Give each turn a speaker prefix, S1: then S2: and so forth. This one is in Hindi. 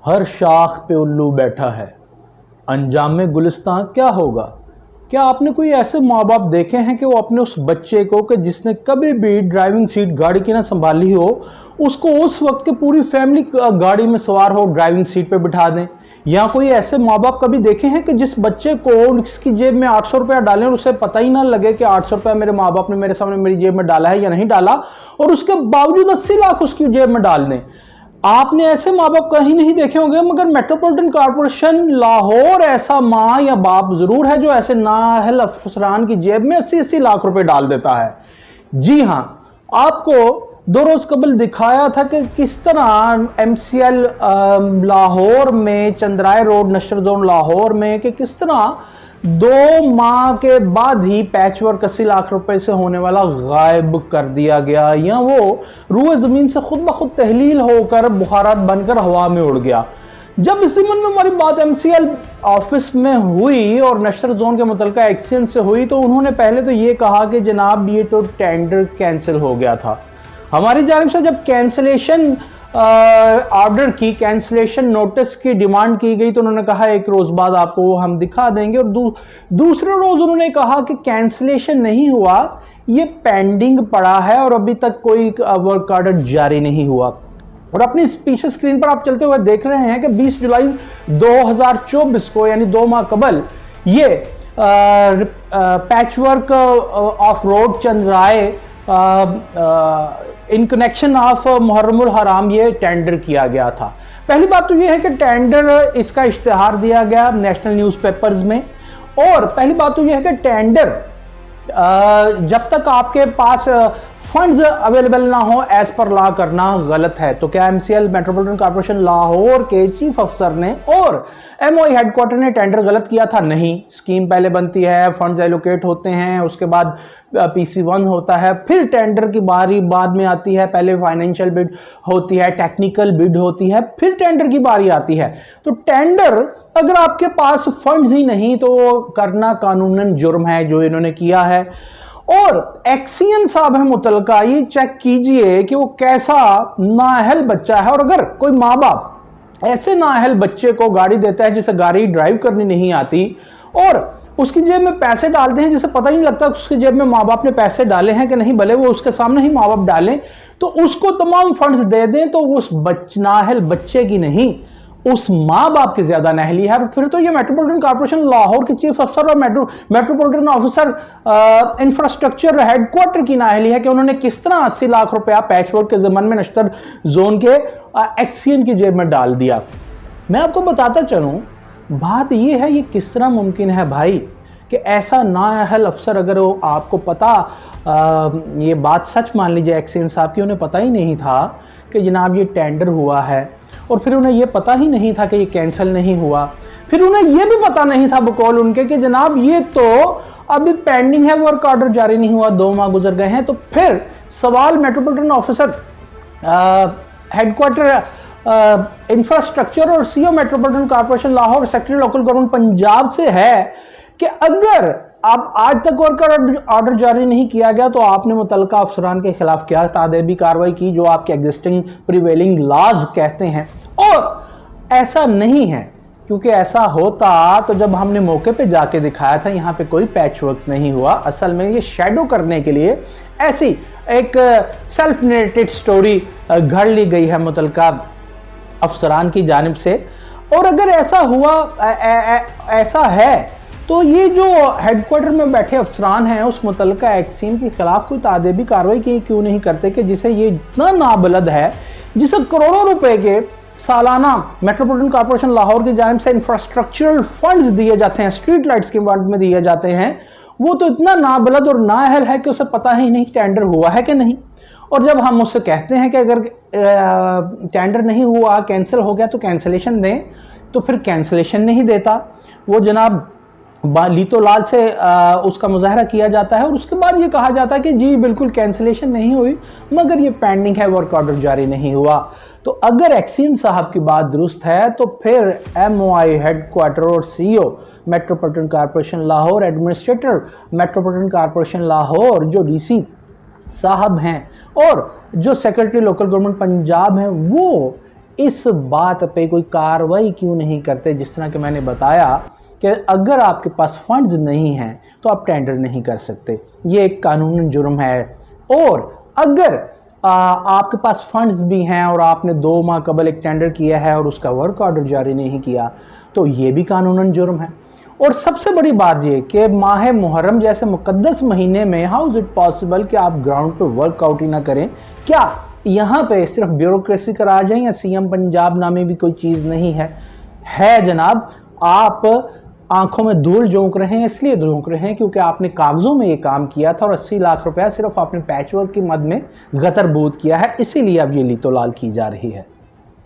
S1: हर शाख पे उल्लू बैठा है, अंजाम में गुलिस्तां क्या होगा। क्या आपने कोई ऐसे माँ बाप देखे हैं कि वो अपने उस बच्चे को कि जिसने कभी भी ड्राइविंग सीट गाड़ी की ना संभाली हो, उसको उस वक्त की पूरी फैमिली गाड़ी में सवार हो ड्राइविंग सीट पे बिठा दें। या कोई ऐसे माँ बाप कभी देखे हैं कि जिस बच्चे को उसकी जेब में 800 रुपया डालें और उसे पता ही ना लगे कि 800 रुपया मेरे माँ बाप ने मेरे सामने मेरी जेब में डाला है या नहीं डाला, और उसके बावजूद 80 लाख उसकी जेब में डाल दें। आपने ऐसे माँ बाप कहीं नहीं देखे होंगे, मगर मेट्रोपॉलिटन कॉर्पोरेशन लाहौर ऐसा माँ या बाप जरूर है जो ऐसे नाअहल अफसरान की जेब में 80-80 लाख रुपए डाल देता है। जी हां, आपको 2 रोज कबल दिखाया था कि किस तरह MCL लाहौर में, चंद्राय रोड नशर जोन लाहौर में, कि किस तरह 2 माह के बाद ही पैचवर्क 80 लाख रुपए से होने वाला गायब कर दिया गया, या वो रूए जमीन से खुद ब खुद तहलील होकर बुखारात बनकर हवा में उड़ गया। जब इस जमन में हमारी बात MCL ऑफिस में हुई और नशर जोन के मुतलका एक्शन से हुई, तो उन्होंने पहले तो ये कहा कि जनाब ये तो टेंडर कैंसिल हो गया था। हमारी जानिब से जब कैंसिलेशन ऑर्डर की, कैंसिलेशन नोटिस की डिमांड की गई, तो उन्होंने कहा 1 रोज बाद आपको हम दिखा देंगे, और दूसरे रोज उन्होंने कहा कि कैंसिलेशन नहीं हुआ, ये पेंडिंग पड़ा है और अभी तक कोई वर्क ऑर्डर जारी नहीं हुआ। और अपनी पीछे स्क्रीन पर आप चलते हुए देख रहे हैं कि 20 जुलाई 2024 को, यानी 2 माह कबल, ये पैचवर्क ऑफ रोड चंद्राय इन कनेक्शन ऑफ मुहर्रमुल हराम ये टेंडर किया गया था। पहली बात तो ये है कि टेंडर, इसका इश्तिहार दिया गया नेशनल न्यूज़पेपर्स में, और पहली बात तो ये है कि टेंडर जब तक आपके पास फंड्स अवेलेबल ना हो एज पर लॉ करना गलत है। तो क्या MCL मेट्रोपॉलिटन कॉर्पोरेशन लाहौर के चीफ अफसर ने और MOE हेडक्वार्टर ने टेंडर गलत किया था? नहीं। स्कीम पहले बनती है, फंड्स एलोकेट होते हैं, उसके बाद PC1 होता है, फिर टेंडर की बारी बाद में आती है। पहले फाइनेंशियल बिड होती है, टेक्निकल बिड होती है, फिर टेंडर की बारी आती है। तो टेंडर अगर आपके पास फंड्स ही नहीं तो वो करना कानूनन जुर्म है, जो इन्होंने किया है। और एक्सियन साहब है मुतलका, ये चेक कीजिए कि वो कैसा नाअहल बच्चा है। और अगर कोई माँ बाप ऐसे नाअहल बच्चे को गाड़ी देता है जिसे गाड़ी ड्राइव करनी नहीं आती, और उसकी जेब में पैसे डालते हैं जिसे पता ही नहीं लगता उसकी जेब में माँ बाप ने पैसे डाले हैं कि नहीं, भले वो उसके सामने ही माँ बाप डालें, तो उसको तमाम फंड्स दे दें, तो उस नाअहल बच्चे की नहीं, उस माँ बाप की ज्यादा नाअहली है। फिर तो ये मेट्रोपॉलिटन कॉर्पोरेशन लाहौर के चीफ अफसर और मेट्रोपॉलिटन ऑफिसर इंफ्रास्ट्रक्चर हेडक्वार्टर की नाअहली है कि उन्होंने किस तरह 80 लाख रुपया पैचवर्क के जमन में नश्तर जोन के एक्सियन की जेब में डाल दिया। मैं आपको बताता चलूं, बात यह है ये किस तरह मुमकिन है भाई कि ऐसा नाअहल अफसर, अगर वो आपको पता, ये बात सच मान लीजिए एक्सियन साहब की, उन्हें पता ही नहीं था कि जनाब ये टेंडर हुआ है, और फिर उन्हें यह पता ही नहीं था कि ये कैंसिल नहीं हुआ, फिर उन्हें यह भी पता नहीं था बकौल उनके कि जनाब ये तो अभी पेंडिंग है, वर्क ऑर्डर जारी नहीं हुआ, 2 माह गुजर गए हैं। तो फिर सवाल मेट्रोपॉलिटन ऑफिसर हेडक्वार्टर इंफ्रास्ट्रक्चर और CEO metropolitan corporation Lahore, secretary local government Punjab से है कि अगर अब आज तक वर्क ऑर्डर जारी नहीं किया गया तो आपने मुतलका अफसरान के खिलाफ क्या तादेबी कार्रवाई की, जो आपके एग्जिस्टिंग प्रिवेलिंग लॉज कहते हैं। और ऐसा नहीं है, क्योंकि ऐसा होता तो जब हमने मौके पे जाके दिखाया था, यहां पे कोई पैच वर्क नहीं हुआ। असल में ये शैडो करने के लिए ऐसी एक सेल्फ नरेटेड स्टोरी घड़ ली गई है मुतलका अफसरान की जानिब से। और अगर ऐसा हुआ, ऐसा है, तो ये जो हेडक्वार्टर में बैठे अफसरान हैं उस मुतलका एक्सियन के खिलाफ कोई तादेबी कार्रवाई की क्यों नहीं करते कि जिसे ये इतना नाबलद है, जिसे करोड़ों रुपए के सालाना मेट्रोपॉलिटन कॉर्पोरेशन लाहौर की जानिब से इंफ्रास्ट्रक्चरल फंड्स दिए जाते हैं, स्ट्रीट लाइट्स के फंड में दिए जाते हैं, वो तो इतना नाबलद और नाअहल है कि उसे पता ही नहीं टेंडर हुआ है कि नहीं। और जब हम उससे कहते हैं कि अगर टेंडर नहीं हुआ, कैंसिल हो गया, तो कैंसिलेशन दें, तो फिर कैंसिलेशन नहीं देता। वो जनाब लीतो लाल से उसका मुजाहरा किया जाता है और उसके बाद ये कहा जाता है कि जी बिल्कुल कैंसिलेशन नहीं हुई, मगर ये पेंडिंग है, वर्क ऑर्डर जारी नहीं हुआ। तो अगर एक्सियन साहब की बात दुरुस्त है तो फिर MOI हेडक्वार्टर और CEO metropolitan corporation Lahore, administrator metropolitan corporation Lahore जो DC साहब हैं और जो सेक्रेटरी लोकल गवर्नमेंट पंजाब हैं, वो इस बात पे कोई कार्रवाई क्यों नहीं करते? जिस तरह कि मैंने बताया कि अगर आपके पास फंड्स नहीं हैं तो आप टेंडर नहीं कर सकते, ये एक कानूनन जुर्म है। और अगर आपके पास फंड्स भी हैं और आपने 2 माह कबल एक टेंडर किया है और उसका वर्क ऑर्डर जारी नहीं किया तो ये भी कानूनन जुर्म है। और सबसे बड़ी बात ये कि माह मुहर्रम जैसे मुकद्दस महीने में हाउ इज इट पॉसिबल कि आप ग्राउंड पे वर्कआउट ही ना करें? क्या यहाँ पे सिर्फ ब्यूरोक्रेसी का राज है या सीएम पंजाब नामे भी कोई चीज़ नहीं है? है जनाब। आप आंखों में धूल झोंक रहे हैं, इसलिए झोंक रहे हैं क्योंकि आपने कागजों में ये काम किया था और 80 लाख रुपया सिर्फ आपने पैचवर्क की मद में गतर बूत किया है, इसीलिए अब ये लीतो लाल की जा रही है।